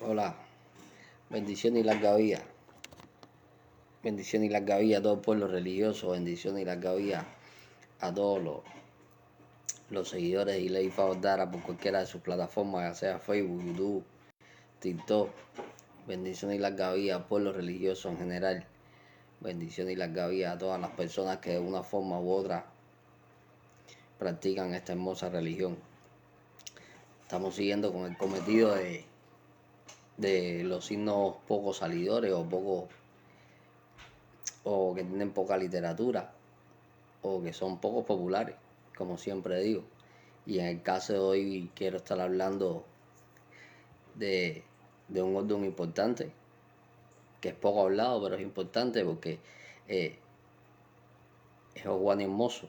Hola, bendición y larga vida. Bendición y larga vida a todo el pueblo religioso. Bendición y larga vida a todos los seguidores de Ley Dara por cualquiera de sus plataformas, ya sea Facebook, YouTube, TikTok. Bendición y larga vida al pueblo religioso en general. Bendición y larga vida a todas las personas que de una forma u otra practican esta hermosa religión. Estamos siguiendo con el cometido de los signos poco salidores o que tienen poca literatura o que son poco populares, como siempre digo. Y en el caso de hoy quiero estar hablando de un orden importante, que es poco hablado, pero es importante porque eh, es Juan Hermoso,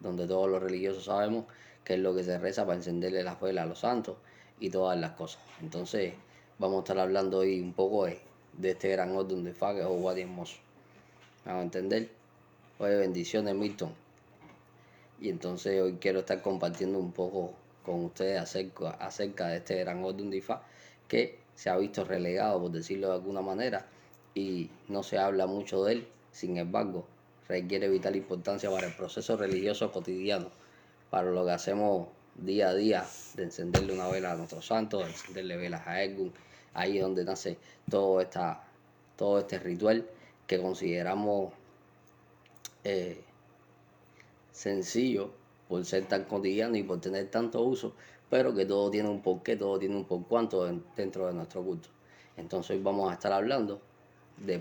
donde todos los religiosos sabemos que es lo que se reza para encenderle las velas a los santos y todas las cosas. Entonces vamos a estar hablando hoy un poco de este gran orden de Fa, que es Juan Hermoso. ¿Vamos a entender? Oye, bendiciones, Milton. Y entonces hoy quiero estar compartiendo un poco con ustedes acerca de este gran orden de Ifá que se ha visto relegado, por decirlo de alguna manera, y no se habla mucho de él. Sin embargo, requiere vital importancia para el proceso religioso cotidiano, para lo que hacemos día a día, de encenderle una vela a nuestros santos, de encenderle velas a Ergun. Ahí es donde nace todo este ritual que consideramos eh, sencillo por ser tan cotidiano y por tener tanto uso, pero que todo tiene un porqué, todo tiene un por cuanto dentro de nuestro culto. Entonces hoy vamos a estar hablando de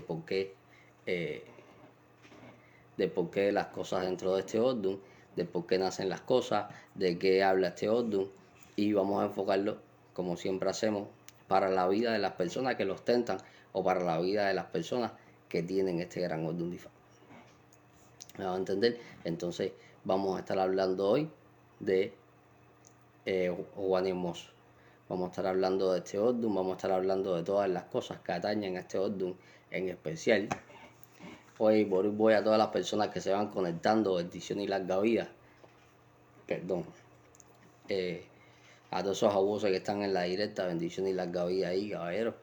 eh, por qué las cosas dentro de este orden, de por qué nacen las cosas, de qué habla este orden, y vamos a enfocarlo, como siempre hacemos, para la vida de las personas que lo ostentan o para la vida de las personas que tienen este gran orden diferente. ¿Me van a entender? Entonces vamos a estar hablando hoy de Juan Hermoso. Vamos a estar hablando de este orden, vamos a estar hablando de todas las cosas que atañen a este orden en especial. Hoy voy a todas las personas que se van conectando, bendición y larga vida. Perdón. Eh, a todos esos abusos que están en la directa, bendición y larga vida ahí, caballero.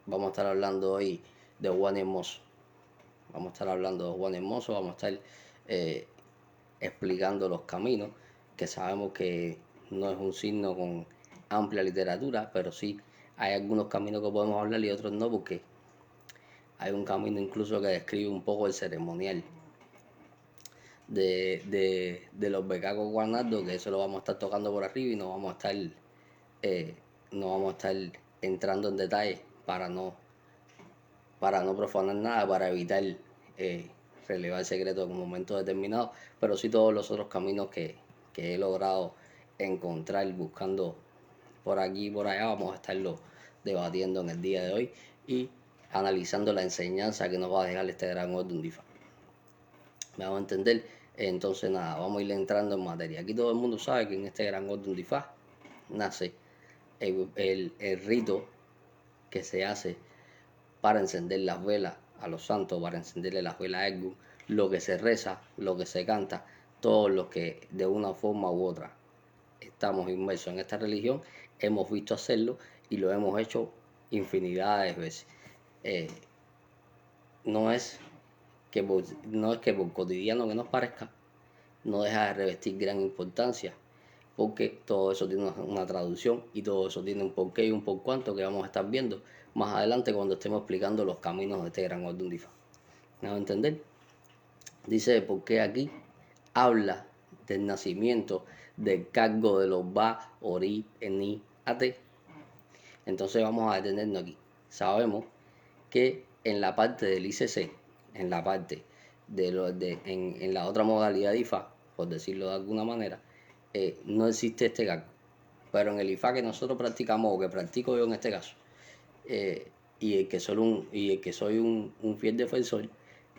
Vamos a estar hablando hoy de Juan Hermoso. Vamos a estar hablando de Juan Hermoso, vamos a estar eh, explicando los caminos, que sabemos que no es un signo con amplia literatura, pero sí hay algunos caminos que podemos hablar y otros no, porque hay un camino incluso que describe un poco el ceremonial de los becacos guanardos, que eso lo vamos a estar tocando por arriba y eh, no vamos a estar entrando en detalle para no profanar nada, para evitar relevar secretos en un momento determinado, pero sí todos los otros caminos que he logrado encontrar buscando por aquí y por allá, vamos a estarlo debatiendo en el día de hoy y analizando la enseñanza que nos va a dejar este gran orden DIFA. ¿Me vamos a entender? Entonces nada, vamos a ir entrando en materia. Aquí todo el mundo sabe que en este gran orden DIFA nace el rito que se hace para encender las velas a los santos, para encenderle las velas a Ergun, lo que se reza, lo que se canta, todos los que de una forma u otra estamos inmersos en esta religión, hemos visto hacerlo y lo hemos hecho infinidad de veces. Eh, no, es no es que por cotidiano que nos parezca, no deja de revestir gran importancia, porque todo eso tiene una traducción y todo eso tiene un porqué y un por cuanto que vamos a estar viendo más adelante cuando estemos explicando los caminos de este gran orden DIFA. ¿Me va a entender? Dice, porque aquí habla del nacimiento del cargo de los Ba, Ori, Eni, Ate. Entonces vamos a detenernos aquí. Sabemos que en la parte del ICC, en la parte en la otra modalidad de IFA, por decirlo de alguna manera, no existe este cargo. Pero en el IFA que nosotros practicamos, o que practico yo en este caso, eh, y el que soy un fiel defensor,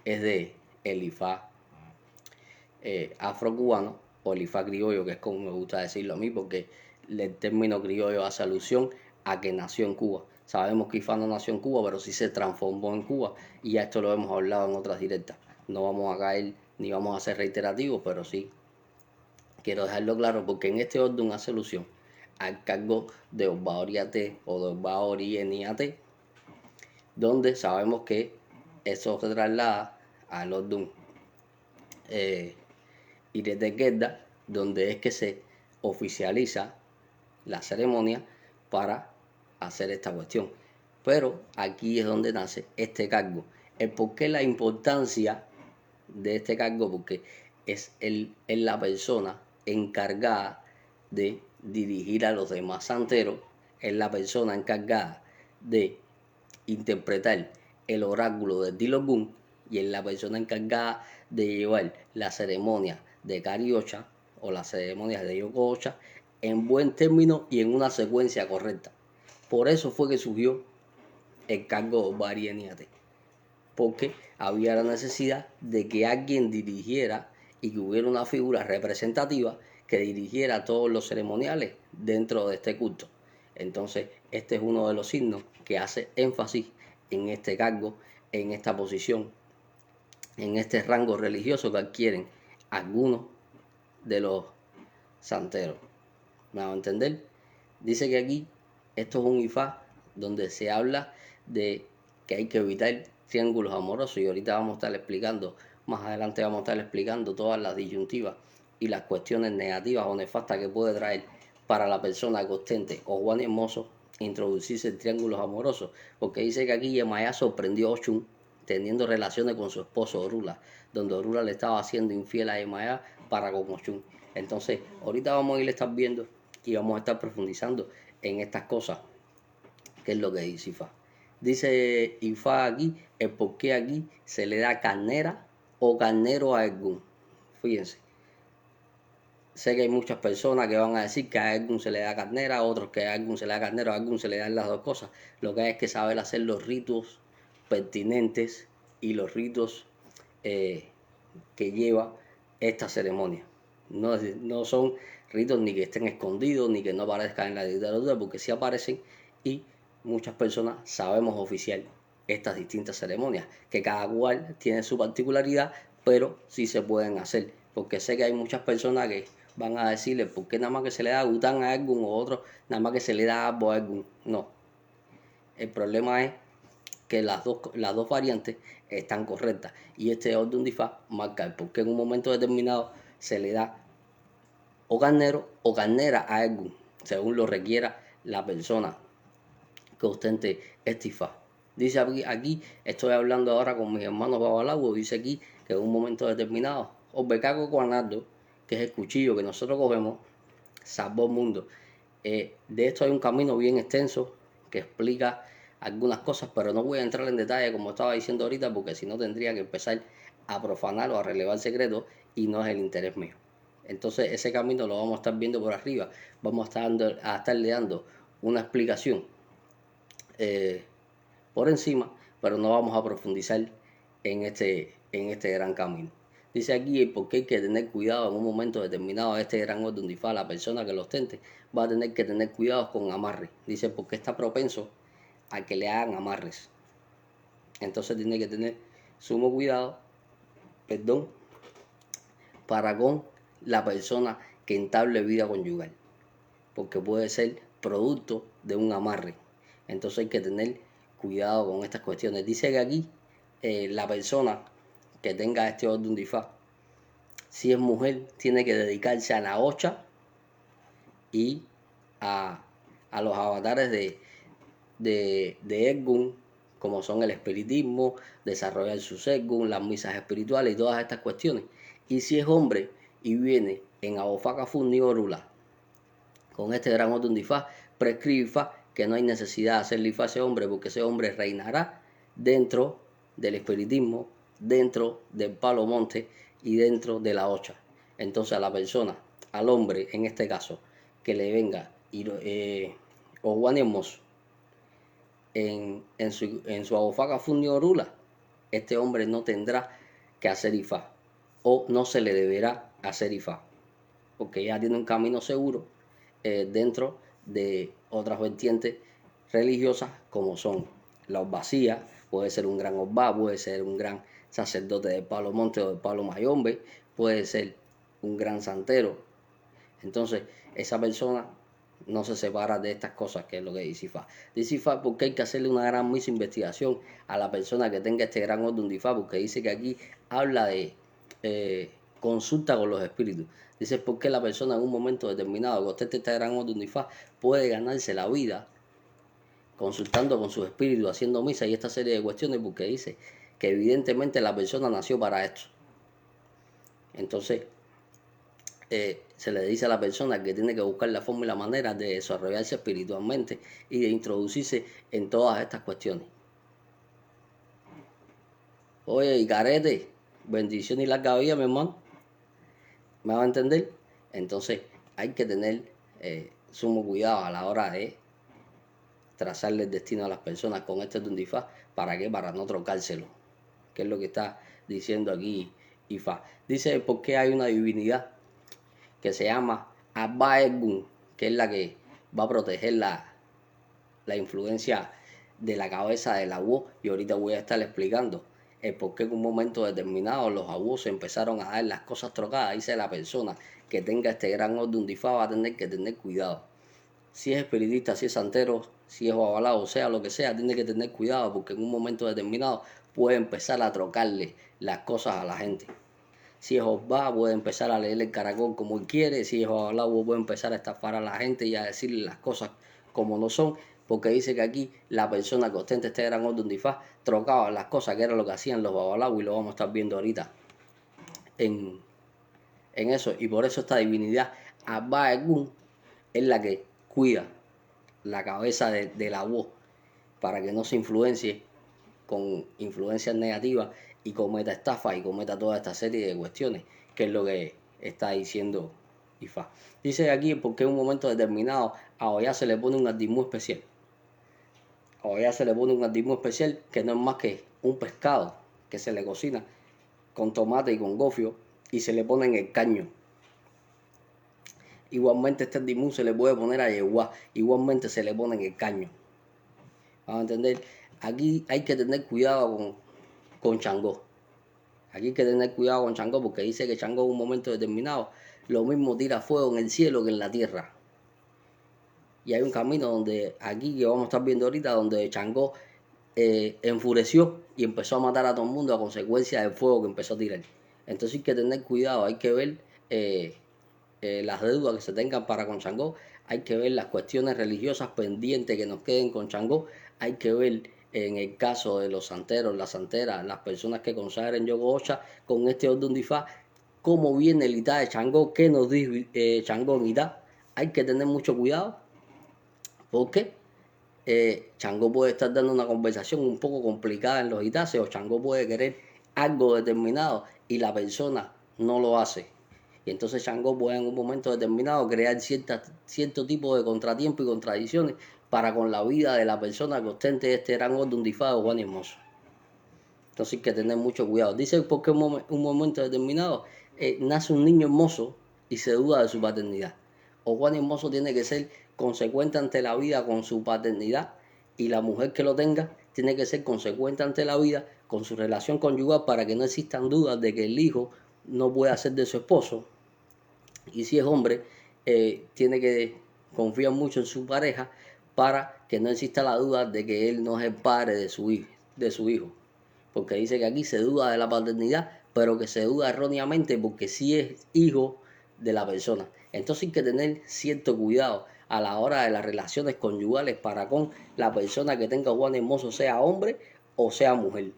es de el IFA afrocubano o el IFA criollo, que es como me gusta decirlo a mí, porque el término criollo hace alusión a que nació en Cuba. Sabemos que IFA no nació en Cuba, pero sí se transformó en Cuba, y ya esto lo hemos hablado en otras directas. No vamos a caer ni vamos a ser reiterativos, pero sí quiero dejarlo claro porque en este orden hace alusión al cargo de Osbaoriate o de Osbaorieniate, donde sabemos que eso se traslada a los Dun Iretequerda, donde es que se oficializa la ceremonia para hacer esta cuestión. Pero aquí es donde nace este cargo. El por qué la importancia de este cargo, porque es la persona encargada de dirigir a los demás santeros, es la persona encargada de interpretar el oráculo de Dilogun y es la persona encargada de llevar la ceremonia de Cariocha o las ceremonias de Yokocha en buen término y en una secuencia correcta. Por eso fue que surgió el cargo de Varieniate, porque había la necesidad de que alguien dirigiera y que hubiera una figura representativa que dirigiera todos los ceremoniales dentro de este culto. Entonces, este es uno de los signos que hace énfasis en este cargo, en esta posición, en este rango religioso que adquieren algunos de los santeros. ¿Me van a entender? Dice que aquí esto es un ifá donde se habla de que hay que evitar triángulos amorosos y ahorita vamos a estar explicando, más adelante vamos a estar explicando todas las disyuntivas y las cuestiones negativas o nefastas que puede traer para la persona que ostente o Juan Hermoso introducirse en triángulos amorosos, porque dice que aquí Yemayá sorprendió a Ochun teniendo relaciones con su esposo Orula, donde Orula le estaba haciendo infiel a Yemayá para con Ochun. Entonces, ahorita vamos a ir a estar viendo y vamos a estar profundizando en estas cosas, que es lo que dice Ifá. Dice Ifá aquí, el por qué aquí se le da carnera o carnero a algún. Fíjense, sé que hay muchas personas que van a decir que a algún se le da carnera, otros que a algún se le da carnero, a algún se le dan las dos cosas. Lo que hay es que saber hacer los ritos pertinentes y los ritos que lleva esta ceremonia. No son ritos ni que estén escondidos ni que no aparezcan en la literatura, porque sí aparecen y muchas personas sabemos oficiar estas distintas ceremonias, que cada cual tiene su particularidad, pero sí se pueden hacer, porque sé que hay muchas personas que van a decirle por qué nada más que se le da gután a algún o otro, nada más que se le da algo a algún. No, el problema es que las dos variantes están correctas y este orden de Ifá marca el por qué en un momento determinado se le da o carnero o carnera a algún, según lo requiera la persona que ostente este Ifá. Dice aquí, estoy hablando ahora con mis hermanos Babalago, dice aquí que en un momento determinado, o becaco cuanardo, que es el cuchillo que nosotros cogemos, salvó el mundo. De esto hay un camino bien extenso que explica algunas cosas, pero no voy a entrar en detalle como estaba diciendo ahorita, porque si no tendría que empezar a profanar o a relevar secretos y no es el interés mío. Entonces ese camino lo vamos a estar viendo por arriba, vamos a estarle dando una explicación por encima, pero no vamos a profundizar en este gran camino. Dice aquí el por qué hay que tener cuidado en un momento determinado de este gran orden de Ifá, la persona que lo ostente va a tener que tener cuidado con amarres. Dice porque está propenso a que le hagan amarres. Entonces tiene que tener sumo cuidado, perdón, para con la persona que entable vida conyugal, porque puede ser producto de un amarre. Entonces hay que tener cuidado con estas cuestiones. Dice que aquí la persona que tenga este orden de Ifá, si es mujer, tiene que dedicarse a la ocha y a los avatares de Ergun, como son el espiritismo, desarrollar su Ergun, las misas espirituales y todas estas cuestiones. Y si es hombre y viene en Abofaka Funni Orula, con este gran orden de Ifá, prescribe Ifá que no hay necesidad de hacerle Ifá a ese hombre, porque ese hombre reinará dentro del espiritismo, dentro del palo monte y dentro de la ocha. Entonces a la persona, al hombre en este caso, que le venga o Juan Hermoso en su Abofaka Funni Orula, este hombre no tendrá que hacer Ifá o no se le deberá hacer Ifá, porque ya tiene un camino seguro dentro de otras vertientes religiosas como son la Osbacía, puede ser un gran Osbá, puede ser un gran sacerdote del Palo Monte o del Palo Mayombe, puede ser un gran santero. Entonces esa persona no se separa de estas cosas, que es lo que dice Ifá. Dice Ifá porque hay que hacerle una gran misa investigación a la persona que tenga este gran orden de Ifá, porque dice que aquí habla de consulta con los espíritus. Dice porque la persona en un momento determinado que ostente este gran orden de Ifá puede ganarse la vida consultando con sus espíritus, haciendo misa y esta serie de cuestiones, porque dice que evidentemente la persona nació para esto. Entonces, se le dice a la persona que tiene que buscar la forma y la manera de desarrollarse espiritualmente y de introducirse en todas estas cuestiones. Oye, y carete, bendición y larga vida, mi hermano. ¿Me va a entender? Entonces, hay que tener sumo cuidado a la hora de trazarle el destino a las personas con este Tundifá. ¿Para qué? Para no trocárselo. Que es lo que está diciendo aquí Ifá. Dice, ¿por qué hay una divinidad que se llama Abba Egun, que es la que va a proteger la influencia de la cabeza del abuelo? Y ahorita voy a estar explicando el por qué en un momento determinado los abuelos empezaron a dar las cosas trocadas. Dice la persona que tenga este gran orden de Ifá va a tener que tener cuidado. Si es espiritista, si es santero, si es babalao, sea lo que sea, tiene que tener cuidado porque en un momento determinado puede empezar a trocarle las cosas a la gente. Si es Osba, puede empezar a leer el caracol como él quiere. Si es Babalao, puede empezar a estafar a la gente y a decirle las cosas como no son. Porque dice que aquí la persona que ostenta este gran orden de Ifá trocaba las cosas que era lo que hacían los Babalao y lo vamos a estar viendo ahorita en eso. Y por eso esta divinidad, Abba Egun, es la que cuida la cabeza de la voz para que no se influencie con influencias negativas y cometa estafa y cometa toda esta serie de cuestiones, que es lo que está diciendo Ifá. Dice aquí porque en un momento determinado a Oya se le pone un ardimú especial. A Oya se le pone un ardimú especial que no es más que un pescado que se le cocina con tomate y con gofio y se le pone en el caño. Igualmente este ardimú se le puede poner a yeguá, igualmente se le pone en el caño. Vamos a entender, aquí hay que tener cuidado con Changó. Aquí hay que tener cuidado con Changó porque dice que Changó en un momento determinado lo mismo tira fuego en el cielo que en la tierra. Y hay un camino donde aquí que vamos a estar viendo ahorita donde Changó enfureció y empezó a matar a todo el mundo a consecuencia del fuego que empezó a tirar. Entonces hay que tener cuidado, hay que ver las deudas que se tengan para con Changó, hay que ver las cuestiones religiosas pendientes que nos queden con Changó, hay que ver en el caso de los santeros, las santeras, las personas que consagren Yogo Ocha con este orden de Ifá, cómo viene el Itá de Changó, qué nos dice Changó en Itá. Hay que tener mucho cuidado porque Changó puede estar dando una conversación un poco complicada en los Itáceos, o Changó puede querer algo determinado y la persona no lo hace. Y entonces Changó puede en un momento determinado crear cierto tipo de contratiempo y contradicciones para con la vida de la persona que ostente este gran orden de Ifá o Juan Hermoso. Entonces hay que tener mucho cuidado. Dice porque en un momento determinado nace un niño hermoso y se duda de su paternidad. O Juan Hermoso tiene que ser consecuente ante la vida con su paternidad y la mujer que lo tenga tiene que ser consecuente ante la vida con su relación conyugal para que no existan dudas de que el hijo no pueda ser de su esposo. Y si es hombre, tiene que confiar mucho en su pareja para que no exista la duda de que él no es el padre de su hijo. Porque dice que aquí se duda de la paternidad, pero que se duda erróneamente porque sí es hijo de la persona. Entonces hay que tener cierto cuidado a la hora de las relaciones conyugales para con la persona que tenga Juan Hermoso, sea hombre o sea mujer.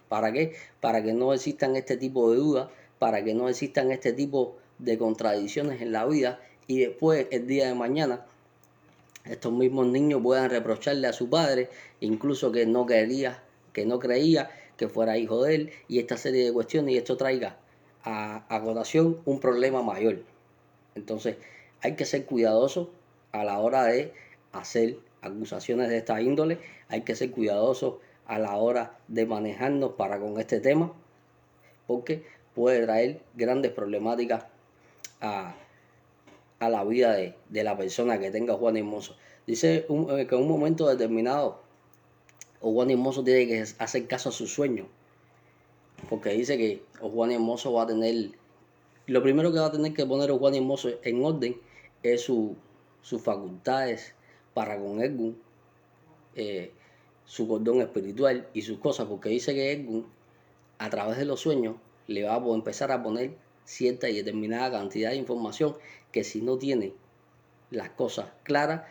¿Para qué? Para que no existan este tipo de dudas, para que no existan este tipo de contradicciones en la vida y después el día de mañana estos mismos niños puedan reprocharle a su padre incluso que no quería, que no creía que fuera hijo de él y esta serie de cuestiones y esto traiga a colación un problema mayor. Entonces hay que ser cuidadosos a la hora de hacer acusaciones de esta índole, hay que ser cuidadosos a la hora de manejarnos para con este tema porque puede traer grandes problemáticas a, a la vida de la persona que tenga Juan Hermoso. Dice que en un momento determinado Juan Hermoso tiene que hacer caso a sus sueños, porque dice que Juan Hermoso va a tener, lo primero que va a tener que poner Juan Hermoso en orden es su sus facultades para con Edgun, su cordón espiritual y sus cosas, porque dice que Edgun, a través de los sueños, le va a empezar a poner cierta y determinada cantidad de información que si no tiene las cosas claras,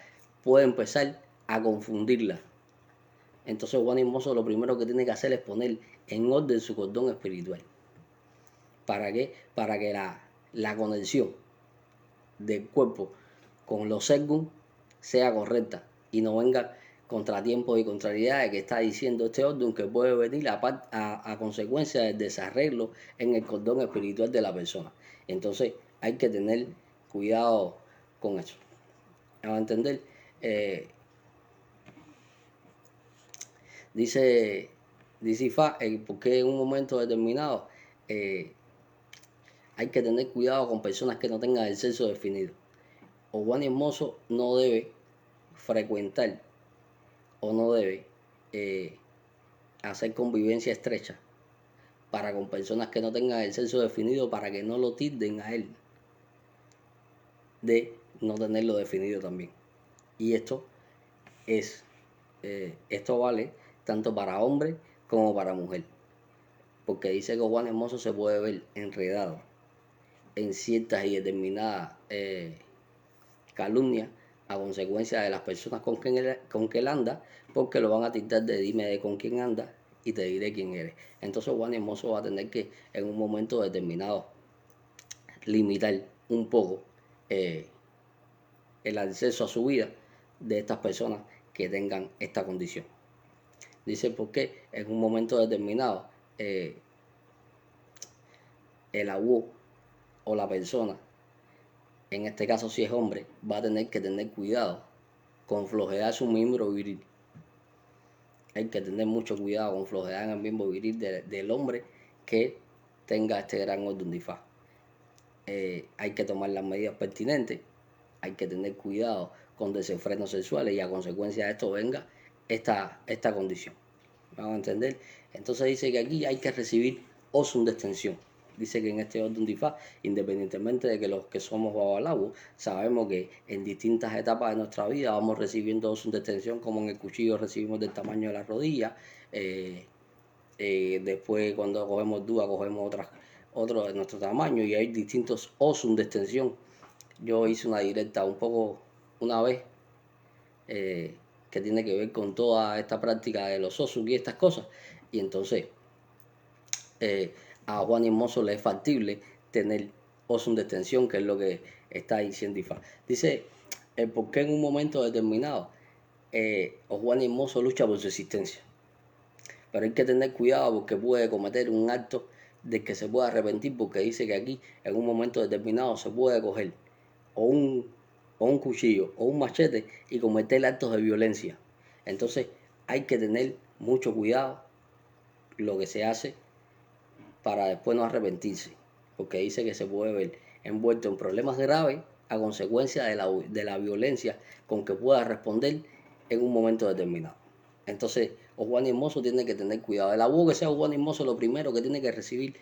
puede empezar a confundirlas. Entonces Juan Hermoso lo primero que tiene que hacer es poner en orden su cordón espiritual. ¿Para qué? Para que la conexión del cuerpo con los Edgun sea correcta y no venga contratiempos y contrariedades que está diciendo este orden, que puede venir a consecuencia del desarreglo en el cordón espiritual de la persona. Entonces hay que tener cuidado con eso. ¿Me va a entender? Dice Ifá, porque en un momento determinado hay que tener cuidado con personas que no tengan el sexo definido. O Juan Hermoso no debe frecuentar o no debe hacer convivencia estrecha para con personas que no tengan el sexo definido, para que no lo tilden a él de no tenerlo definido también. Y esto vale tanto para hombre como para mujer, porque dice que Juan Hermoso se puede ver enredado en ciertas y determinadas calumnias a consecuencia de las personas con que él anda, porque lo van a tildar de dime de con quién anda y te diré quién eres. Entonces Juan Hermoso va a tener que en un momento determinado limitar un poco el acceso a su vida de estas personas que tengan esta condición. Dice porque en un momento determinado el abuelo o la persona, en este caso si es hombre, va a tener que tener cuidado con flojear su miembro viril. Hay que tener mucho cuidado con flojear en el miembro viril del hombre que tenga este gran orden de Ifá. Hay que tomar las medidas pertinentes, hay que tener cuidado con desenfrenos sexuales y a consecuencia de esto venga esta condición. ¿Vamos a entender? Entonces dice que aquí hay que recibir osum de extensión. Dice que en este orden de Ifá, independientemente de que los que somos babalawos, sabemos que en distintas etapas de nuestra vida vamos recibiendo osum de extensión, como en el cuchillo recibimos del tamaño de la rodilla. Después cuando cogemos dúa cogemos otro de nuestro tamaño y hay distintos osum de extensión. Yo hice una directa una vez que tiene que ver con toda esta práctica de los osum y estas cosas, y entonces a Juan Hermoso le es factible tener osum de extensión, que es lo que está diciendo Ifá. Dice por qué en un momento determinado Juan Hermoso lucha por su existencia, pero hay que tener cuidado porque puede cometer un acto de que se pueda arrepentir, porque dice que aquí en un momento determinado se puede coger o un cuchillo o un machete y cometer actos de violencia. Entonces hay que tener mucho cuidado lo que se hace para después no arrepentirse, porque dice que se puede ver envuelto en problemas graves a consecuencia de la violencia con que pueda responder en un momento determinado. Entonces, Juan Hermoso tiene que tener cuidado. El abuelo que sea Juan Hermoso, lo primero que tiene que recibir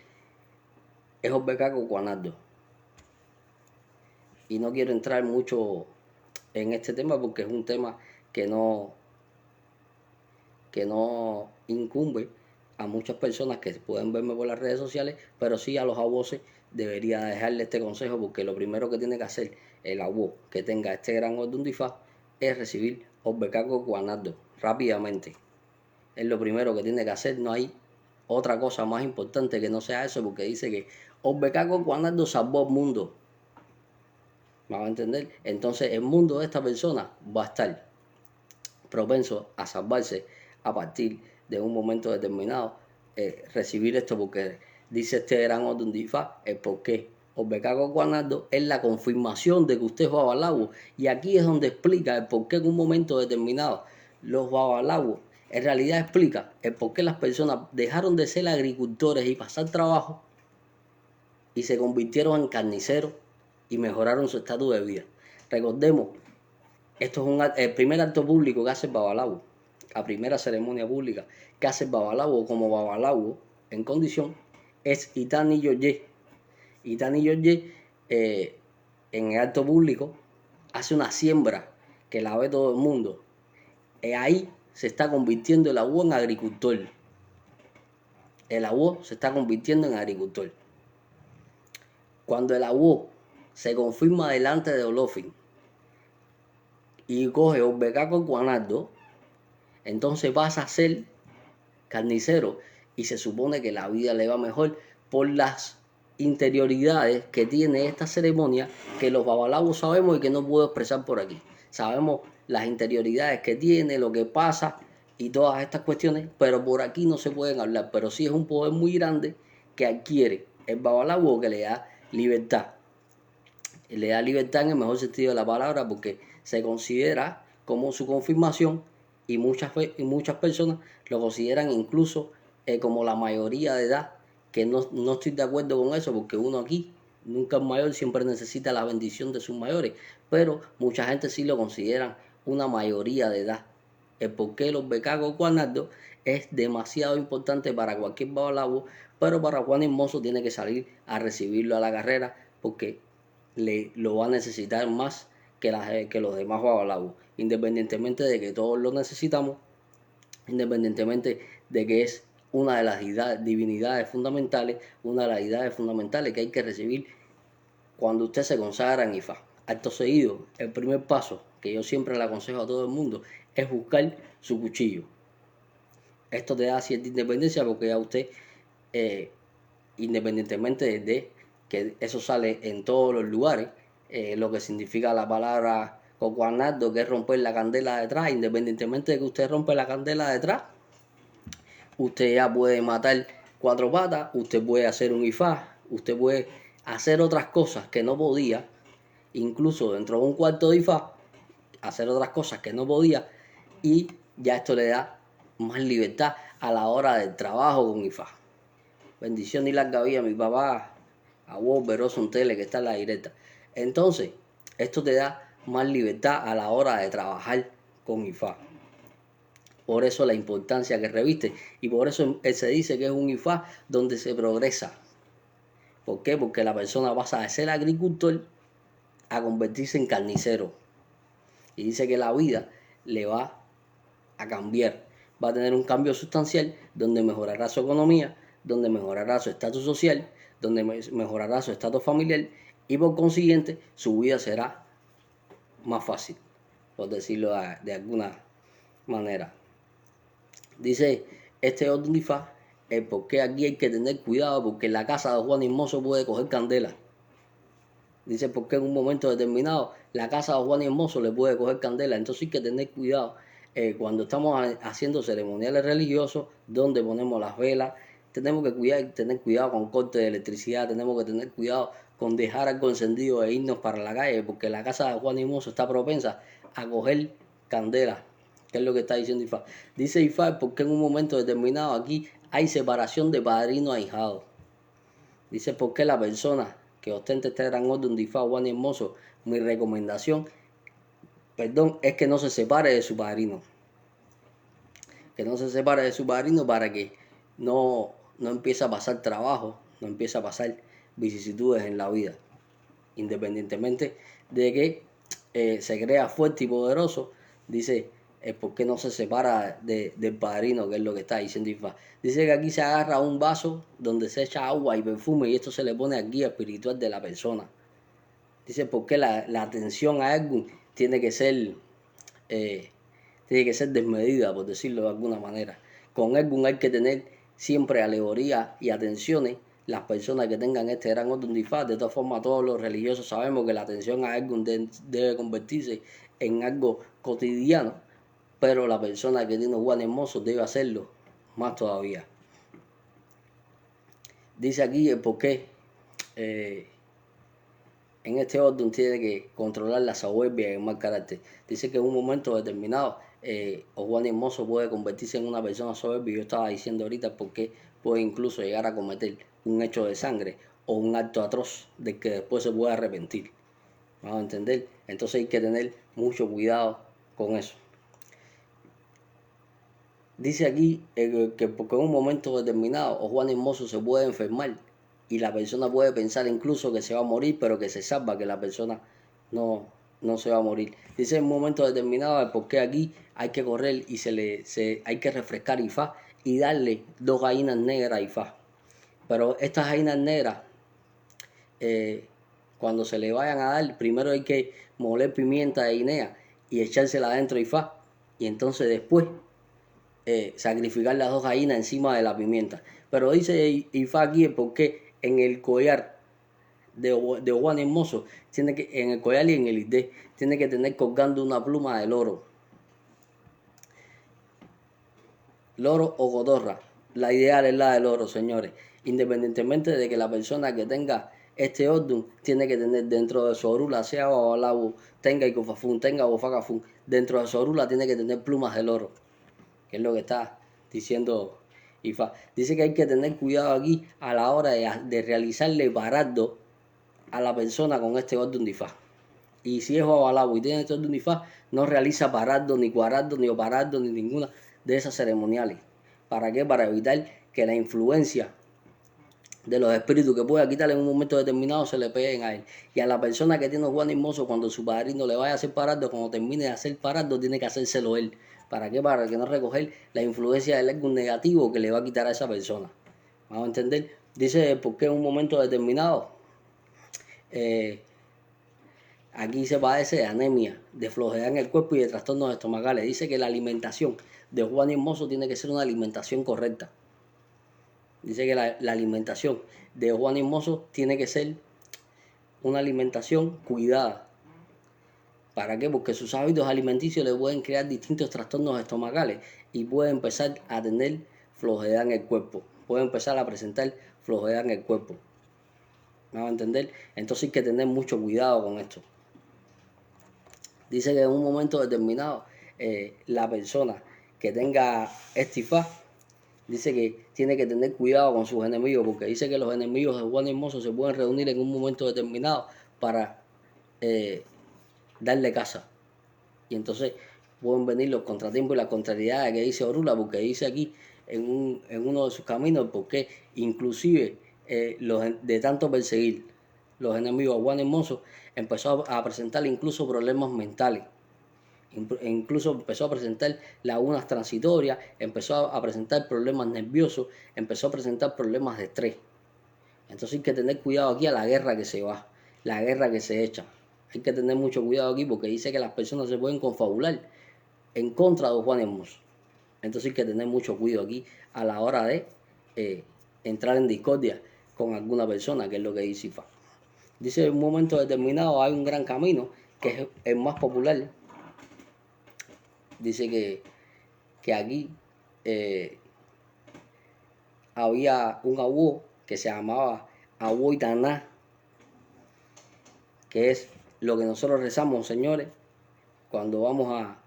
es Orbecaco Cuanardo. Y no quiero entrar mucho en este tema porque es un tema que no incumbe a muchas personas que pueden verme por las redes sociales, pero sí a los abuelos debería dejarle este consejo, porque lo primero que tiene que hacer el abuelo que tenga este gran orden de Ifá es recibir Orbecaco Cuanardo rápidamente. Es lo primero que tiene que hacer, no hay otra cosa más importante que no sea eso, porque dice que Orbecaco Cuanardo salvó al mundo. ¿Me van a entender? Entonces el mundo de esta persona va a estar propenso a salvarse a partir de un momento determinado, recibir esto, porque dice este gran orden de Ifá el por qué Orbecaco Cuanardo es la confirmación de que usted es babalawo, y aquí es donde explica el por qué en un momento determinado los babalawos en realidad explica el por qué las personas dejaron de ser agricultores y pasar trabajo y se convirtieron en carniceros y mejoraron su estatus de vida. Recordemos, esto es el primer acto público que hace el babalawo, la primera ceremonia pública que hace el babalawo como babalawo en condición es Itani Yoye. Itani Yoye en el acto público hace una siembra que la ve todo el mundo, ahí se está convirtiendo el abuelo en agricultor. El abuelo se está convirtiendo en agricultor. Cuando el abuelo se confirma delante de Olofin y coge un becaco guanardo, entonces pasa a ser carnicero y se supone que la vida le va mejor por las interioridades que tiene esta ceremonia que los babalabos sabemos y que no puedo expresar por aquí. Sabemos las interioridades que tiene, lo que pasa y todas estas cuestiones, pero por aquí no se pueden hablar. Pero sí es un poder muy grande que adquiere el babalabo, que le da libertad. Le da libertad en el mejor sentido de la palabra, porque se considera como su confirmación y muchas personas lo consideran incluso como la mayoría de edad, que no estoy de acuerdo con eso, porque uno aquí nunca es mayor, siempre necesita la bendición de sus mayores, pero mucha gente sí lo considera una mayoría de edad. El porqué los becacos Guanardo es demasiado importante para cualquier babalabo, pero para Juan Hermoso tiene que salir a recibirlo a la carrera, porque lo va a necesitar más que los demás babalabos, independientemente de que todos lo necesitamos, independientemente de que es una de las divinidades fundamentales, una de las deidades fundamentales que hay que recibir cuando usted se consagra en Ifá. Acto seguido, el primer paso que yo siempre le aconsejo a todo el mundo es buscar su cuchillo. Esto te da cierta independencia, porque ya usted, independientemente de que eso sale en todos los lugares, lo que significa la palabra cocuanardo, que es romper la candela detrás, independientemente de que usted rompe la candela detrás, usted ya puede matar 4 patas, usted puede hacer un ifá, usted puede hacer otras cosas que no podía, incluso dentro de un cuarto de ifá, hacer otras cosas que no podía, y ya esto le da más libertad a la hora del trabajo con ifá. Bendición y larga vida a mi papá, a vos, Veroso Tele, que está en la directa. Entonces, esto te da más libertad a la hora de trabajar con ifá. Por eso la importancia que reviste, y por eso se dice que es un ifá donde se progresa. ¿Por qué? Porque la persona pasa de ser agricultor a convertirse en carnicero. Y dice que la vida le va a cambiar. Va a tener un cambio sustancial donde mejorará su economía, donde mejorará su estatus social, donde mejorará su estatus familiar, y por consiguiente su vida será más fácil, por decirlo de alguna manera. Dice este otro Ifá, el por qué aquí hay que tener cuidado, porque en la casa de Juan Hermoso puede coger candela. Dice por qué en un momento determinado la casa de Juan Hermoso le puede coger candela. Entonces hay que tener cuidado cuando estamos haciendo ceremoniales religiosos, donde ponemos las velas. Tenemos que tener cuidado con corte de electricidad, tenemos que tener cuidado con dejar algo encendido e irnos para la calle, porque la casa de Juan Hermoso está propensa a coger candela. ¿Qué es lo que está diciendo Ifá? Dice Ifá porque en un momento determinado aquí hay separación de padrino a ahijado. Dice porque la persona que ostente este gran orden de Ifá, Juan Hermoso, mi recomendación, es que no se separe de su padrino. Que no se separe de su padrino para que no empiece a pasar trabajo, no empiece a pasar vicisitudes en la vida. Independientemente de que se crea fuerte y poderoso, dice, por qué no se separa del padrino, que es lo que está diciendo Ifá. Dice que aquí se agarra un vaso donde se echa agua y perfume, y esto se le pone al guía espiritual de la persona. Dice por qué la atención a algo tiene que ser desmedida, por decirlo de alguna manera. Con algo hay que tener siempre alegoría y atenciones. Las personas que tengan este gran orden de Ifá, de todas formas todos los religiosos sabemos que la atención a algo debe convertirse en algo cotidiano, pero la persona que tiene un Juan Hermoso debe hacerlo más todavía. Dice aquí el por qué en este orden tiene que controlar la soberbia y el mal carácter. Dice que en un momento determinado Juan Hermoso puede convertirse en una persona soberbia. Yo estaba diciendo ahorita por qué puede incluso llegar a cometer un hecho de sangre o un acto atroz del que después se puede arrepentir. ¿Vamos a entender? Entonces hay que tener mucho cuidado con eso. Dice aquí que porque en un momento determinado Juan Hermoso se puede enfermar y la persona puede pensar incluso que se va a morir, pero que se salva, que la persona no no se va a morir. Dice en un momento determinado el por qué aquí hay que correr y hay que refrescar Ifá y darle 2 gallinas negras a Ifá. Pero estas gallinas negras, cuando se le vayan a dar, primero hay que moler pimienta de guinea y echársela adentro a Ifá. Y entonces después sacrificar las 2 gallinas encima de la pimienta. Pero dice Ifá aquí el por qué en el collar de Juan Hermoso, en el collar y en el ID, tiene que tener colgando una pluma de loro. Loro o cotorra. La ideal es la del loro, señores. Independientemente de que la persona que tenga este orden tiene que tener dentro de su orula, sea babalabu, tenga icofafún, tenga bofacafún, dentro de su orula tiene que tener plumas de loro, que es lo que está diciendo Ifá. Dice que hay que tener cuidado aquí a la hora de realizarle parado a la persona con este orden de Ifá. Y si es babalabu y tiene este orden de Ifá, no realiza parado, ni cuarado, ni oparado, ni ninguna de esas ceremoniales. ¿Para qué? Para evitar que la influencia de los espíritus que pueda quitarle en un momento determinado se le peguen a él. Y a la persona que tiene Juan Hermoso, cuando su padrino le vaya a hacer parado, cuando termine de hacer parado, tiene que hacérselo él. ¿Para qué? Para que no recoger la influencia del algo negativo que le va a quitar a esa persona. ¿Vamos a entender? Dice, ¿por qué en un momento determinado? Aquí se padece de anemia, de flojedad en el cuerpo y de trastornos estomacales. Dice que la alimentación de Juan Hermoso tiene que ser una alimentación correcta. Dice que la alimentación de Juan Hermoso tiene que ser una alimentación cuidada. ¿Para qué? Porque sus hábitos alimenticios le pueden crear distintos trastornos estomacales y puede empezar a tener flojedad en el cuerpo. Puede empezar a presentar flojedad en el cuerpo. ¿Me van a entender? Entonces hay que tener mucho cuidado con esto. Dice que en un momento determinado la persona que tenga estifaz, dice que tiene que tener cuidado con sus enemigos, porque dice que los enemigos de Juan Hermoso se pueden reunir en un momento determinado para darle caza. Y entonces pueden venir los contratiempos y las contrariedades que dice Orula, porque dice aquí en uno de sus caminos, porque inclusive de tanto perseguir los enemigos a Juan Hermoso, empezó a presentar incluso problemas mentales. Incluso empezó a presentar lagunas transitorias, empezó a presentar problemas nerviosos, empezó a presentar problemas de estrés. Entonces hay que tener cuidado aquí a la guerra que se va, la guerra que se echa. Hay que tener mucho cuidado aquí porque dice que las personas se pueden confabular en contra de Juan Hermoso. Entonces hay que tener mucho cuidado aquí a la hora de entrar en discordia con alguna persona, que es lo que dice Ifá. Dice en un momento determinado hay un gran camino que es el más popular. Dice que aquí había un abuelo que se llamaba Abuelo Itaná, que es lo que nosotros rezamos, señores, cuando vamos a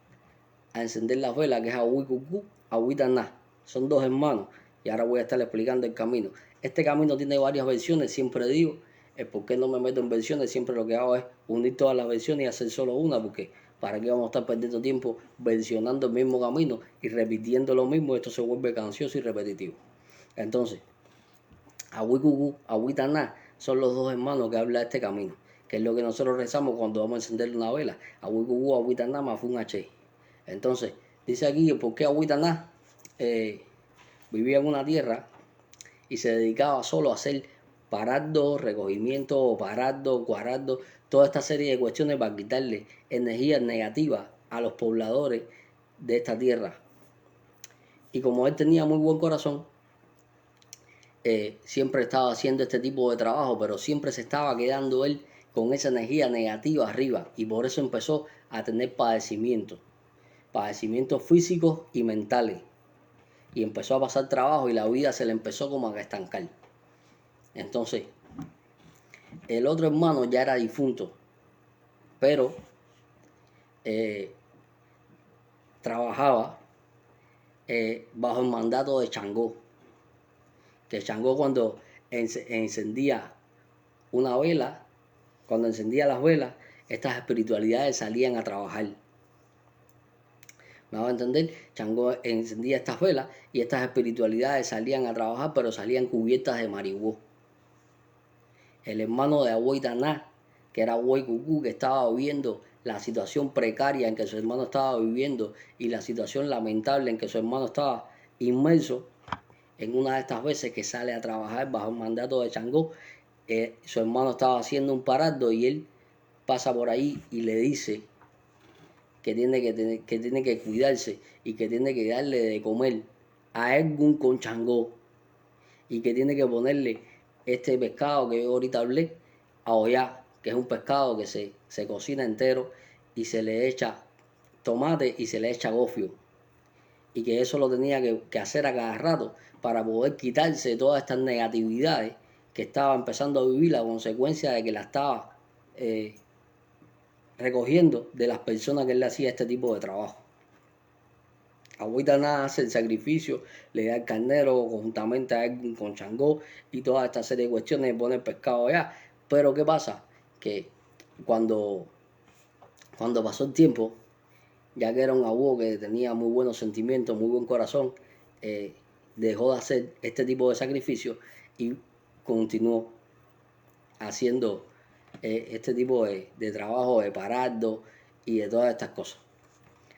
encender la vela, que es Abuelo Cucú, Abuelo Itaná. Son 2 hermanos y ahora voy a estar explicando el camino. Este camino tiene varias versiones, siempre digo, por qué no me meto en versiones, siempre lo que hago es unir todas las versiones y hacer solo una, porque para qué vamos a estar perdiendo tiempo versionando el mismo camino y repitiendo lo mismo, esto se vuelve cansioso y repetitivo. Entonces, Abuelo Cucú, Abuelo Itaná son los 2 hermanos que hablan de este camino, que es lo que nosotros rezamos cuando vamos a encender una vela. Abuelo Cucú, Abuelo Itaná, Mafún H. Entonces, dice aquí por qué Abuelo Itaná vivía en una tierra y se dedicaba solo a hacer parado, recogimiento, parado, cuarado, toda esta serie de cuestiones para quitarle energías negativas a los pobladores de esta tierra. Y como él tenía muy buen corazón, siempre estaba haciendo este tipo de trabajo, pero siempre se estaba quedando él con esa energía negativa arriba y por eso empezó a tener padecimientos físicos y mentales. Y empezó a pasar trabajo y la vida se le empezó como a estancar. Entonces, el otro hermano ya era difunto, pero trabajaba bajo el mandato de Changó. Que Changó cuando encendía una vela, cuando encendía las velas, estas espiritualidades salían a trabajar. ¿Me va a entender? Changó encendía estas velas y estas espiritualidades salían a trabajar, pero salían cubiertas de marihuó. El hermano de Abuelo Itaná, que era Abuelo Cucú, que estaba viviendo la situación precaria en que su hermano estaba viviendo y la situación lamentable en que su hermano estaba inmerso, en una de estas veces que sale a trabajar bajo el mandato de Changó, su hermano estaba haciendo un parado y él pasa por ahí y le dice que tiene que cuidarse y que tiene que darle de comer a Edgun con Changó y que tiene que ponerle este pescado que yo ahorita hablé a Ollá, que es un pescado que se cocina entero y se le echa tomate y se le echa gofio y que eso lo tenía que hacer a cada rato para poder quitarse todas estas negatividades que estaba empezando a vivir a consecuencia de que la estaba eh, recogiendo de las personas que él le hacía este tipo de trabajo. Agüita nada hace el sacrificio, le da el carnero conjuntamente a él con Changó y toda esta serie de cuestiones, pone el pescado allá. Pero ¿qué pasa? Que cuando, cuando pasó el tiempo, ya que era un abuelo que tenía muy buenos sentimientos, muy buen corazón, eh, dejó de hacer este tipo de sacrificios y continuó haciendo este tipo de trabajo de parardo y de todas estas cosas.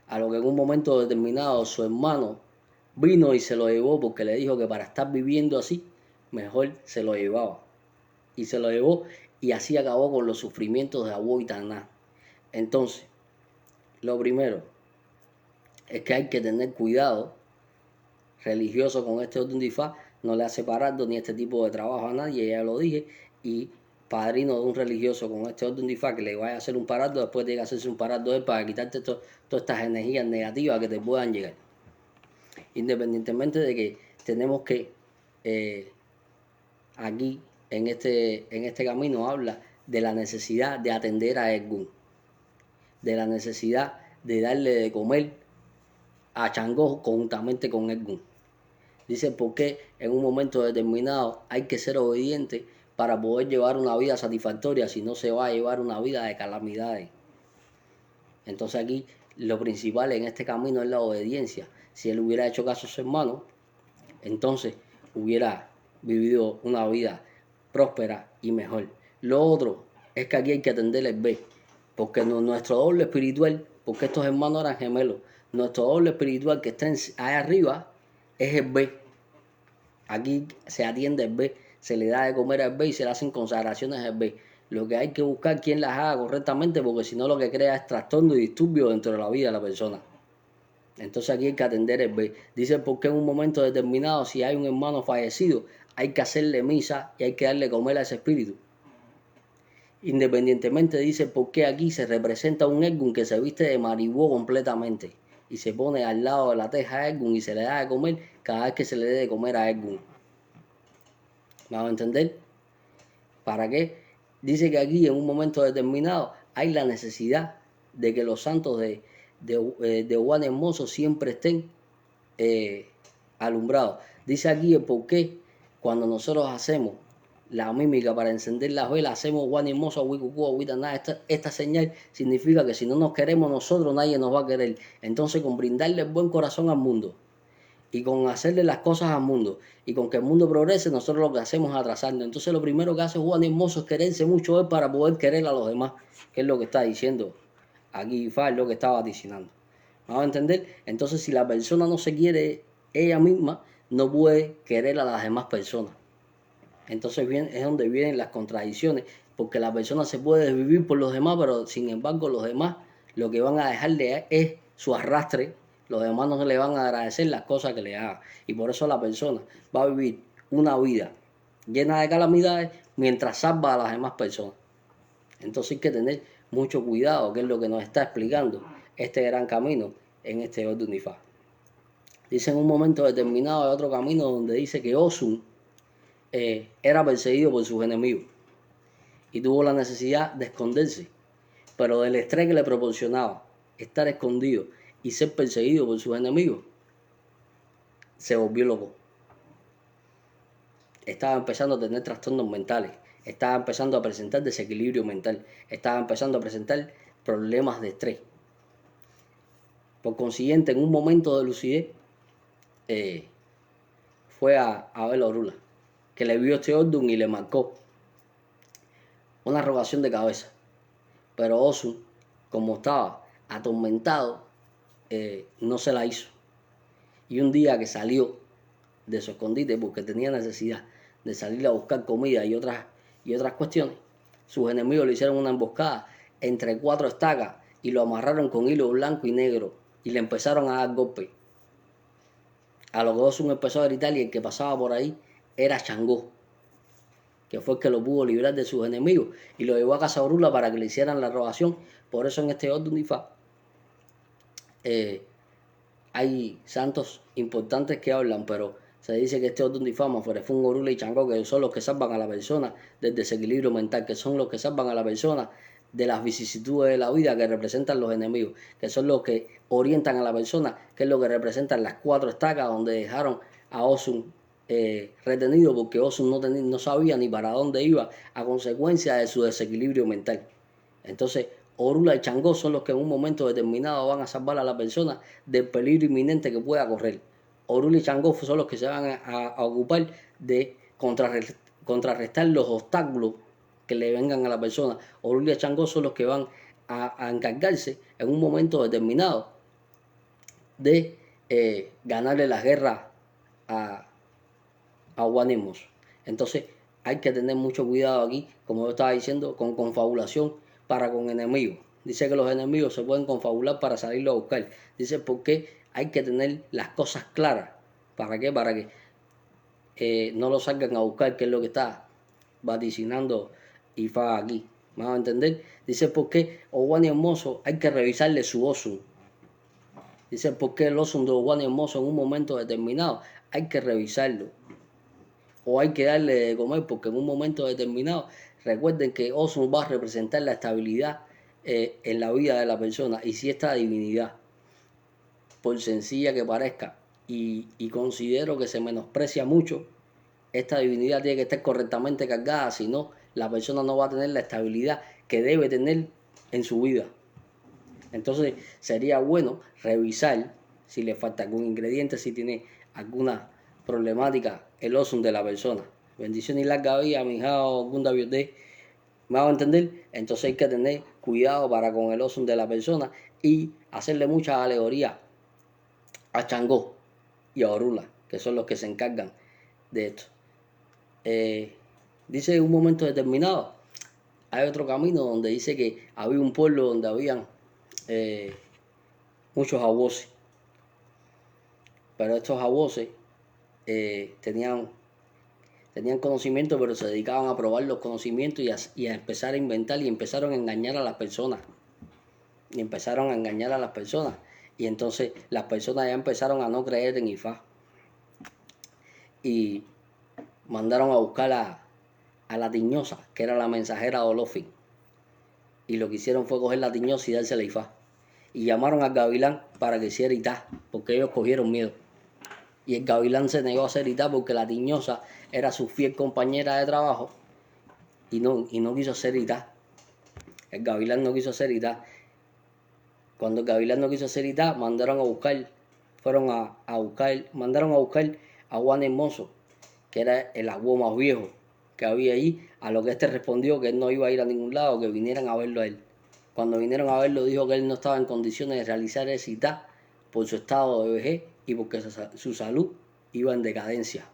A lo que en un momento determinado su hermano vino y se lo llevó porque le dijo que para estar viviendo así, mejor se lo llevaba. Y se lo llevó y así acabó con los sufrimientos de Abu y Taná. Entonces, lo primero es que hay que tener cuidado religioso con este orden de Ifá, no le hace parardo ni este tipo de trabajo a nadie, ya lo dije, y padrino de un religioso con este orden de Ifá que le vaya a hacer un parardo, después tiene que hacerse un parardo él para quitarte todas estas energías negativas que te puedan llegar. Independientemente de que tenemos que eh, aquí en este camino habla de la necesidad de atender a Edgun, de la necesidad de darle de comer a Changó conjuntamente con Edgun. Dice por qué en un momento determinado hay que ser obediente para poder llevar una vida satisfactoria, si no se va a llevar una vida de calamidades. Entonces aquí lo principal en este camino es la obediencia. Si él hubiera hecho caso a su hermano, entonces hubiera vivido una vida próspera y mejor. Lo otro es que aquí hay que atender el B, porque nuestro doble espiritual, porque estos hermanos eran gemelos, nuestro doble espiritual que está ahí arriba es el B. Aquí se atiende el B, se le da de comer al B y se le hacen consagraciones al B. Lo que hay que buscar quien las haga correctamente, porque si no lo que crea es trastorno y disturbio dentro de la vida de la persona. Entonces aquí hay que atender el B. Dice porque en un momento determinado, si hay un hermano fallecido, hay que hacerle misa y hay que darle comer a ese espíritu. Independientemente dice porque aquí se representa un Edgun que se viste de maribó completamente y se pone al lado de la teja a Edgun y se le da de comer cada vez que se le dé de comer a Edgun. ¿Vamos a entender? ¿Para qué? Dice que aquí en un momento determinado hay la necesidad de que los santos de Juan Hermoso siempre estén alumbrados. Dice aquí el por qué cuando nosotros hacemos la mímica para encender las velas, hacemos Juan Hermoso, Wikuku, Huitaná. Esta señal significa que si no nos queremos nosotros, nadie nos va a querer. Entonces, con brindarle el buen corazón al mundo y con hacerle las cosas al mundo y con que el mundo progrese, nosotros lo que hacemos es atrasarnos. Entonces lo primero que hace Juan Hermoso es quererse mucho él para poder querer a los demás, que es lo que está diciendo aquí Fa, es lo que estaba diciendo. ¿Vamos a entender? Entonces si la persona no se quiere ella misma, no puede querer a las demás personas. Entonces es donde vienen las contradicciones, porque la persona se puede desvivir por los demás, pero sin embargo los demás lo que van a dejarle es su arrastre. Los demás no le van a agradecer las cosas que le haga. Y por eso la persona va a vivir una vida llena de calamidades mientras salva a las demás personas. Entonces hay que tener mucho cuidado, que es lo que nos está explicando este gran camino en este orden Ifá. Dice en un momento determinado de otro camino donde dice que Osun era perseguido por sus enemigos y tuvo la necesidad de esconderse, pero del estrés que le proporcionaba estar escondido y ser perseguido por sus enemigos, se volvió loco. Estaba empezando a tener trastornos mentales, estaba empezando a presentar desequilibrio mental, estaba empezando a presentar problemas de estrés. Por consiguiente, en un momento de lucidez, fue a ver a Orula, que le vio este orden y le marcó una rogación de cabeza. Pero Osun como estaba atormentado, no se la hizo. Y un día que salió de su escondite porque tenía necesidad de salir a buscar comida y otras cuestiones, sus enemigos le hicieron una emboscada entre 4 estacas y lo amarraron con hilo blanco y negro y le empezaron a dar golpes. A lo que Osun empezó a gritar y el que pasaba por ahí era Changó, que fue el que lo pudo librar de sus enemigos y lo llevó a casa Orula para que le hicieran la rogación. Por eso en este Ordun Ifá hay santos importantes que hablan, pero se dice que este Ordun Ifá, Maforefún, Orula y Changó, que son los que salvan a la persona del desequilibrio mental, que son los que salvan a la persona de las vicisitudes de la vida que representan los enemigos, que son los que orientan a la persona, que es lo que representan las 4 estacas donde dejaron a Osun retenido, porque Osun no sabía ni para dónde iba a consecuencia de su desequilibrio mental. Entonces, Orula y Changó son los que en un momento determinado van a salvar a la persona del peligro inminente que pueda correr. Orula y Changó son los que se van a ocupar de contrarrestar los obstáculos que le vengan a la persona. Orula y Changó son los que van a encargarse en un momento determinado de ganarle las guerras a Guanimoso. Entonces hay que tener mucho cuidado aquí, como yo estaba diciendo, con confabulación para con enemigos. Dice que los enemigos se pueden confabular para salirlo a buscar. Dice porque hay que tener las cosas claras. ¿Para qué? Para que no lo salgan a buscar, que es lo que está vaticinando Ifá aquí. ¿Me van a entender? Dice porque Owani Hermoso hay que revisarle su Osun. Dice porque el Osun de Owani Hermoso en un momento determinado hay que revisarlo. O hay que darle de comer porque en un momento determinado, recuerden que Osun va a representar la estabilidad en la vida de la persona. Y si esta divinidad, por sencilla que parezca, y considero que se menosprecia mucho, esta divinidad tiene que estar correctamente cargada, si no, la persona no va a tener la estabilidad que debe tener en su vida. Entonces sería bueno revisar si le falta algún ingrediente, si tiene alguna problemática el Osun de la persona. Bendición y larga vida, mi hijao Gunda Biodé. ¿Me hago entender? Entonces hay que tener cuidado para con el Osun de la persona y hacerle mucha alegoría a Changó y a Orula, que son los que se encargan de esto. Dice en un momento determinado, hay otro camino donde dice que había un pueblo donde habían muchos abusos, pero estos abusos tenían conocimiento, pero se dedicaban a probar los conocimientos y a empezar a inventar y empezaron a engañar a las personas. Y entonces las personas ya empezaron a no creer en Ifá. Y mandaron a buscar a la tiñosa, que era la mensajera de Olofin. Y lo que hicieron fue coger la tiñosa y dársela a Ifá. Y llamaron al gavilán para que hiciera Itá, porque ellos cogieron miedo. Y el gavilán se negó a hacer Itá porque la tiñosa era su fiel compañera de trabajo y no quiso hacer Itá. El gavilán no quiso hacer Itá. Cuando el gavilán no quiso hacer Itá, mandaron a buscar a Juan Hermoso, que era el abuelo más viejo que había allí, a lo que este respondió que él no iba a ir a ningún lado, que vinieran a verlo a él. Cuando vinieron a verlo, dijo que él no estaba en condiciones de realizar ese Itá por su estado de vejez y porque su salud iba en decadencia.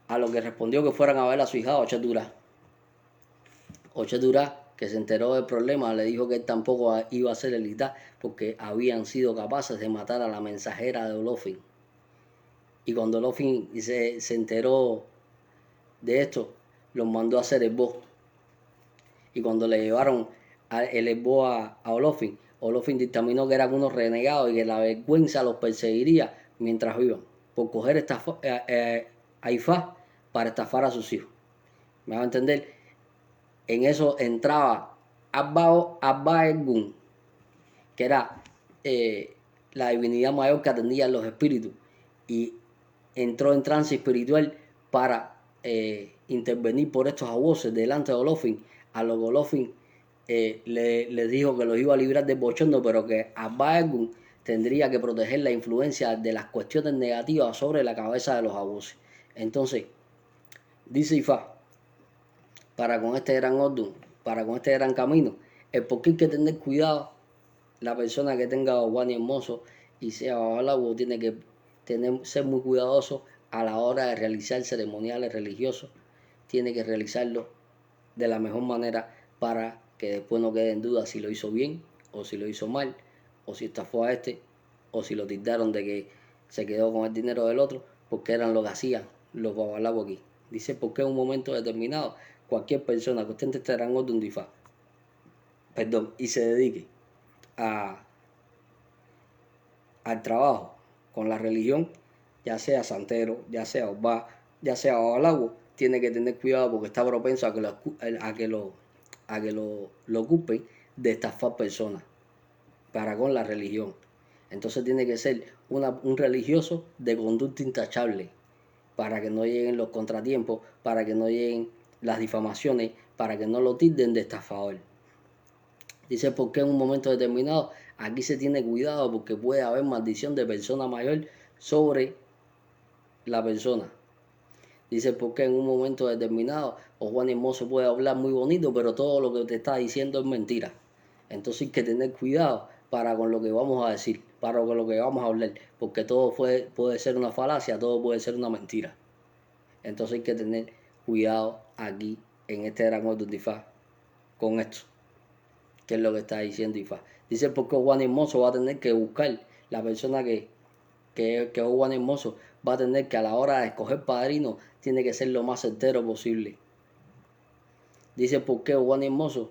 A lo que respondió que fueran a ver a su hija Ocheturá. Ocheturá, que se enteró del problema, le dijo que él tampoco iba a hacer el Itá porque habían sido capaces de matar a la mensajera de Olofin. Y cuando Olofin se enteró de esto, los mandó a hacer el bo. Y cuando le llevaron el esbo a Olofin, Olofin dictaminó que eran unos renegados y que la vergüenza los perseguiría mientras vivan, por coger a Ifá para estafar a sus hijos. ¿Me van a entender? En eso entraba Abba Egun, que era la divinidad mayor que atendía a los espíritus, y entró en trance espiritual para intervenir por estos abusos delante de Olofin. A lo que Olofin le dijo que los iba a librar del bochorno, pero que Abba Egun tendría que proteger la influencia de las cuestiones negativas sobre la cabeza de los abusos. Entonces, dice Ifá, para con este gran Ordun, para con este gran camino, El por qué hay que tener cuidado, la persona que tenga Guani hermoso y sea babalao tiene que ser muy cuidadoso a la hora de realizar ceremoniales religiosos. Tiene que realizarlo de la mejor manera para que después no quede en duda si lo hizo bien o si lo hizo mal, o si estafó a este, o si lo tildaron de que se quedó con el dinero del otro, porque eran lo que hacían los babalao aquí. Dice, porque en un momento determinado, cualquier persona que ostente este rango de un difá, perdón, y se dedique a, al trabajo con la religión, ya sea santero, ya sea obá, ya sea babalao, tiene que tener cuidado porque está propenso a que lo ocupen de estafar personas para con la religión. Entonces tiene que ser un religioso de conducta intachable para que no lleguen los contratiempos, para que no lleguen las difamaciones, para que no lo tilden de estafador. Dice, porque en un momento determinado aquí se tiene cuidado porque puede haber maldición de persona mayor sobre la persona. Dice, porque en un momento determinado o Juan Hermoso puede hablar muy bonito, pero todo lo que te está diciendo es mentira. Entonces hay que tener cuidado para con lo que vamos a decir, para con lo que vamos a hablar, porque todo puede ser una falacia, todo puede ser una mentira. Entonces hay que tener cuidado aquí en este gran orden de Ifá con esto, que es lo que está diciendo Ifá. Dice, porque Juan Hermoso va a tener que buscar la persona que es Juan Hermoso, va a tener que a la hora de escoger padrino, tiene que ser lo más certero posible. Dice, porque Juan Hermoso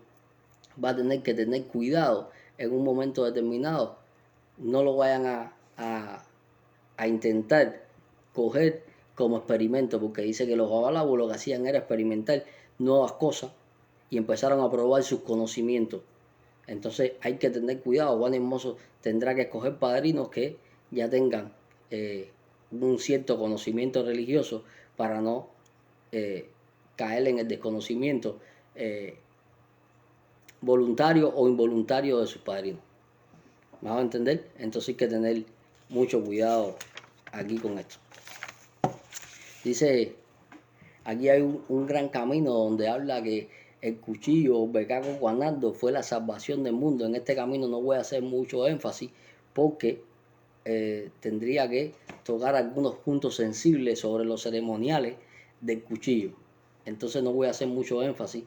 va a tener que tener cuidado en un momento determinado. No lo vayan a intentar coger como experimento, porque dice que los babalabos lo que hacían era experimentar nuevas cosas y empezaron a probar sus conocimientos. Entonces hay que tener cuidado. Juan Hermoso tendrá que escoger padrinos que ya tengan un cierto conocimiento religioso para no caer en el desconocimiento voluntario o involuntario de sus padrinos. ¿Me a entender? Entonces hay que tener mucho cuidado aquí con esto. Dice, aquí hay un gran camino donde habla que el cuchillo Becaco Guanardo fue la salvación del mundo. En este camino no voy a hacer mucho énfasis porque tendría que tocar algunos puntos sensibles sobre los ceremoniales del cuchillo. Entonces no voy a hacer mucho énfasis.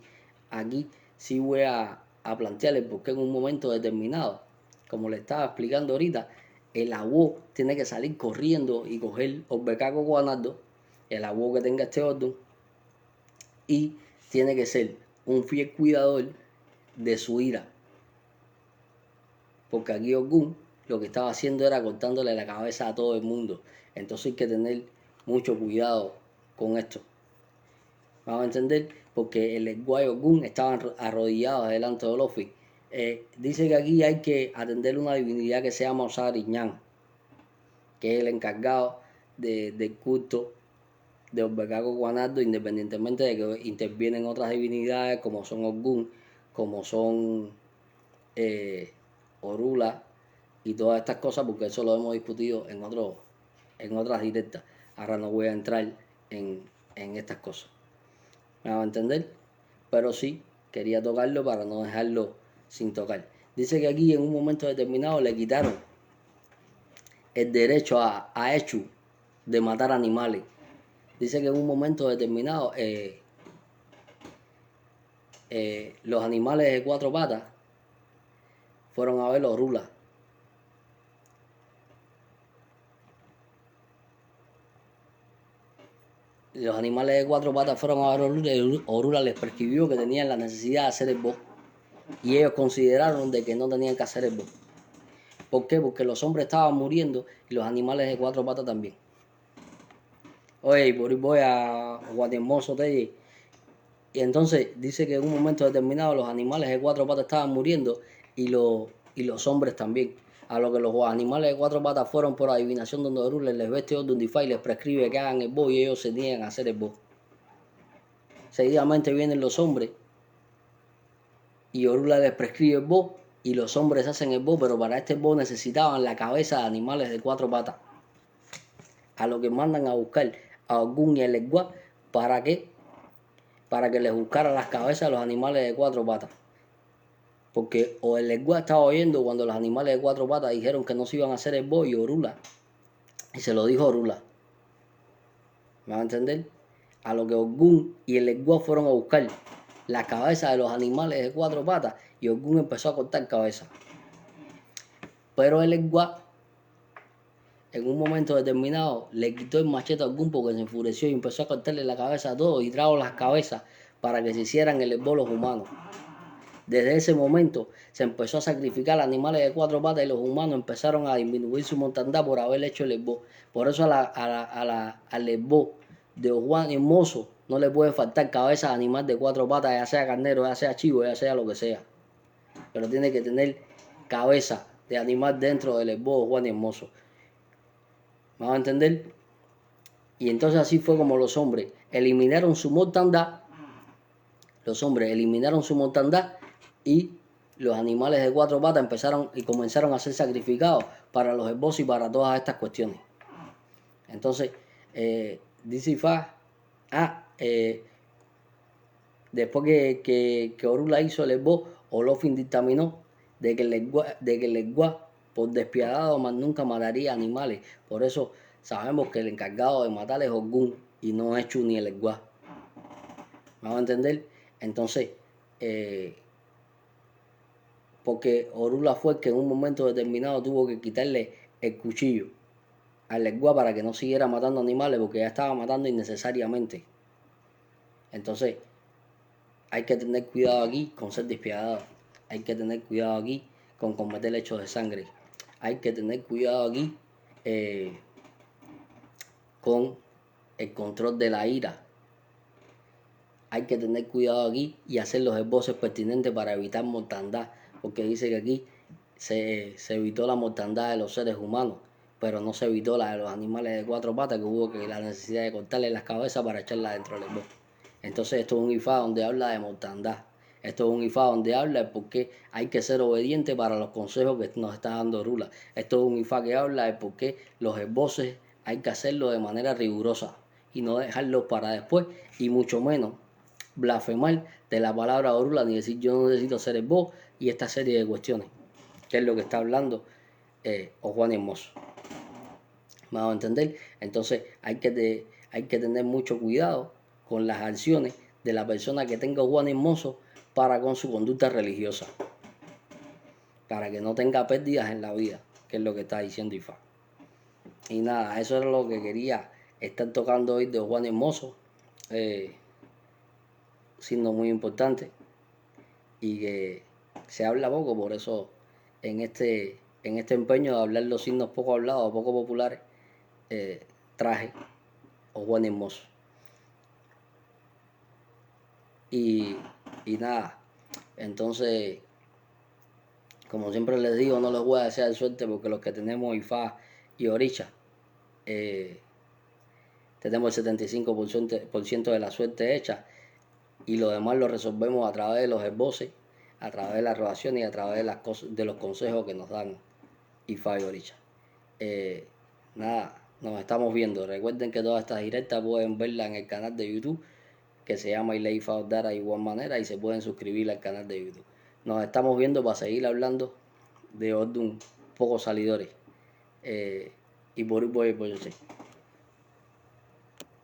Aquí sí voy a plantearle porque en un momento determinado, como le estaba explicando ahorita, el abuelo tiene que salir corriendo y coger el Becaco Guanardo, el abuelo que tenga este orden, y tiene que ser un fiel cuidador de su ira. Porque aquí Ogún lo que estaba haciendo era cortándole la cabeza a todo el mundo. Entonces hay que tener mucho cuidado con esto. Vamos a entender, porque el lenguaje Ogún estaba arrodillado delante de Olofi. Dice que aquí hay que atender una divinidad que se llama Osariñán, que es el encargado del culto de Becaco Guanardo, independientemente de que intervienen otras divinidades como son Ogún, como son Orula y todas estas cosas, porque eso lo hemos discutido en otras directas. Ahora no voy a entrar en estas cosas. ¿Me van a entender? Pero sí, quería tocarlo para no dejarlo sin tocar. Dice que aquí en un momento determinado le quitaron el derecho a Echu de matar animales. Dice que en un momento determinado los animales de cuatro patas fueron a ver los Orula. Los animales de cuatro patas fueron a ver Orula y Orula les prescribió que tenían la necesidad de hacer el bo. Y ellos consideraron de que no tenían que hacer el bo. ¿Por qué? Porque los hombres estaban muriendo y los animales de cuatro patas también. Oye, por ahí voy a Guatemoso Telle. Y entonces dice que en un momento determinado los animales de cuatro patas estaban muriendo y los hombres también. A lo que los animales de cuatro patas fueron por adivinación donde Orula les veste donde y les prescribe que hagan el bo y ellos se niegan a hacer el bo. Seguidamente vienen los hombres y Orula les prescribe el bo y los hombres hacen el bo, pero para este bo necesitaban la cabeza de animales de cuatro patas. A lo que mandan a buscar a Ogún y a Legua para que les buscara las cabezas de los animales de cuatro patas. Porque o el Legua estaba oyendo cuando los animales de 4 patas dijeron que no se iban a hacer el bo y Orula. Y se lo dijo Orula. ¿Me van a entender? A lo que Orgún y el Legua fueron a buscar la cabeza de los animales de 4 patas y Orgún empezó a cortar cabeza. Pero el Legua, en un momento determinado, le quitó el machete a Orgún porque se enfureció y empezó a cortarle la cabeza a todos y trajo las cabezas para que se hicieran el bo los humanos. Desde ese momento se empezó a sacrificar animales de 4 patas y los humanos empezaron a disminuir su mortandad por haber hecho el esbo. Por eso al esbo de Juan Hermoso no le puede faltar cabeza de animal de 4 patas, ya sea carnero, ya sea chivo, ya sea lo que sea. Pero tiene que tener cabeza de animal dentro del esbo de Juan Hermoso. ¿Me van a entender? Y entonces así fue como los hombres eliminaron su mortandad. Los hombres eliminaron su mortandad y los animales de 4 patas empezaron y comenzaron a ser sacrificados para los esbozos y para todas estas cuestiones. Entonces, dice Ifá, después que Orula hizo el esboz, Olofin dictaminó de que el Legua, por despiadado, más nunca mataría animales. Por eso sabemos que el encargado de matar es Orgún y no es Chu ni el Legua. ¿Me van a entender? Entonces, porque Orula fue el que en un momento determinado tuvo que quitarle el cuchillo al Legua para que no siguiera matando animales porque ya estaba matando innecesariamente. Entonces, hay que tener cuidado aquí con ser despiadado. Hay que tener cuidado aquí con cometer hechos de sangre. Hay que tener cuidado aquí con el control de la ira. Hay que tener cuidado aquí y hacer los esbozos pertinentes para evitar mortandad. Porque dice que aquí se evitó la mortandad de los seres humanos, pero no se evitó la de los animales de 4 patas, que hubo que la necesidad de cortarle las cabezas para echarlas dentro del esbozo. Entonces esto es un ifá donde habla de mortandad. Esto es un ifá donde habla de por qué hay que ser obediente para los consejos que nos está dando Orula. Esto es un ifá que habla de por qué los esbozos hay que hacerlo de manera rigurosa y no dejarlos para después, y mucho menos blasfemar de la palabra Orula ni decir yo no necesito hacer el esbozo y esta serie de cuestiones, que es lo que está hablando Juan Hermoso. ¿Me van a entender? Entonces hay que tener mucho cuidado con las acciones de la persona que tenga Juan Hermoso para con su conducta religiosa, para que no tenga pérdidas en la vida, que es lo que está diciendo Ifá. Y nada, eso era lo que quería estar tocando hoy de Juan Hermoso, signo muy importante y que se habla poco, por eso en este empeño de hablar los signos poco hablados, poco populares, traje Juan Hermoso. Y nada, entonces, como siempre les digo, no les voy a desear suerte porque los que tenemos Ifá y Oricha, tenemos el 75% de la suerte hecha y lo demás lo resolvemos a través de los esboces, a través de las rotaciones y a través de los consejos que nos dan Ifá y Oricha. Nada, nos estamos viendo. Recuerden que todas estas directas pueden verlas en el canal de YouTube, que se llama Ilei Faudara de igual manera, y se pueden suscribir al canal de YouTube. Nos estamos viendo para seguir hablando de Ordun poco salidores. Y por hoy,